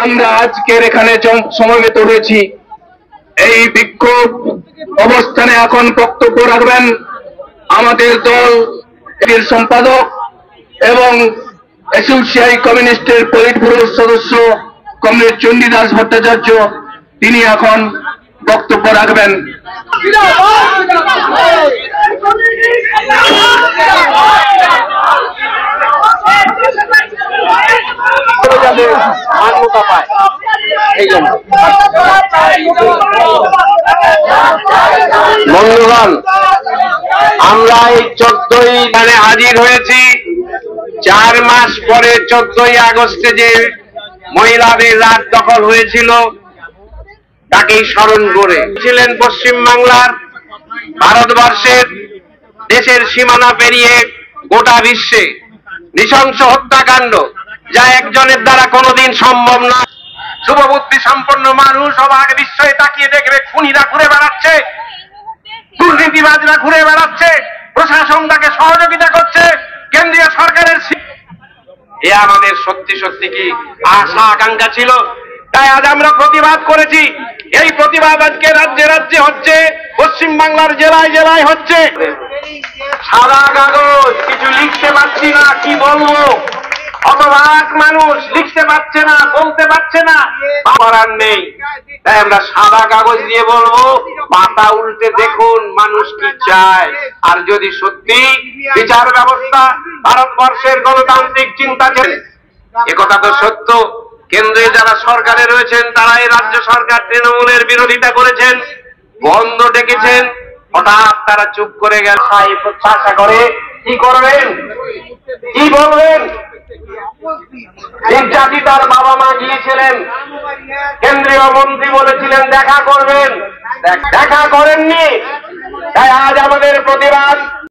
আমরা আজকের এখানে সমবেত হয়েছি। এই বিক্ষোভ অবস্থানে এখন বক্তব্য রাখবেন আমাদের দল এর সম্পাদক এবং এসোসিয়েশন কমিউনিস্টের পলিট ব্যুরোর সদস্য কমরেড চণ্ডীদাস ভট্টাচার্য। তিনি এখন বক্তব্য রাখবেন। বন্ধুগণ, আমরা এই 14ই হাজির হয়েছি 4 মাস পরে 14ই আগস্টে যে মহিলাদের রাত দখল হয়েছিল তাকেই স্মরণ করে ছিলেন পশ্চিম বাংলার, ভারতবর্ষের, দেশের সীমানা পেরিয়ে গোটা বিশ্বে নৃশংস হত্যাকাণ্ড, যা একজনের দ্বারা কোনোদিন সম্ভব না। শুভবুদ্ধি সম্পন্ন মানুষ অবাক বিস্ময়ে তাকিয়ে দেখবে খুনিরা ঘুরে বেড়াচ্ছে, দুর্নীতিবাজরা ঘুরে বেড়াচ্ছে, প্রশাসন তাকে সহযোগিতা করছে, কেন্দ্রীয় সরকারের। এ আমাদের সত্যি সত্যি কি আশা আকাঙ্ক্ষা ছিল? তাই আজ আমরা প্রতিবাদ করেছি। এই প্রতিবাদ আজকে রাজ্যে রাজ্যে হচ্ছে, পশ্চিম বাংলার জেলায় জেলায় হচ্ছে। সাদা কাগজ, কিছু লিখতে পারছি না, কি বলবো, অবাক মানুষ, লিখতে পারছে না, বলতে পারছে না, করার নেই। তাই আমরা সাদা কাগজ দিয়ে বলবো, পাতা উল্টে দেখুন মানুষ কি চায়। আর যদি সত্যি বিচার ব্যবস্থা ভারতবর্ষের গণতান্ত্রিক চিন্তা ছিল, একথা তো সত্য। কেন্দ্রে যারা সরকারে রয়েছেন তারা এই রাজ্য সরকার তৃণমূলের বিরোধিতা করেছেন, বন্ধ ডেকেছেন, হঠাৎ তারা চুপ করে গেল। প্রত্যাশা করে কি করবেন, কি বলবেন? নির্যাতিতার বাবা মা গিয়েছিলেন, কেন্দ্রীয় মন্ত্রী বলেছিলেন দেখা করবেন, দেখা করেননি। তাই আজ আমাদের প্রতিবাদ।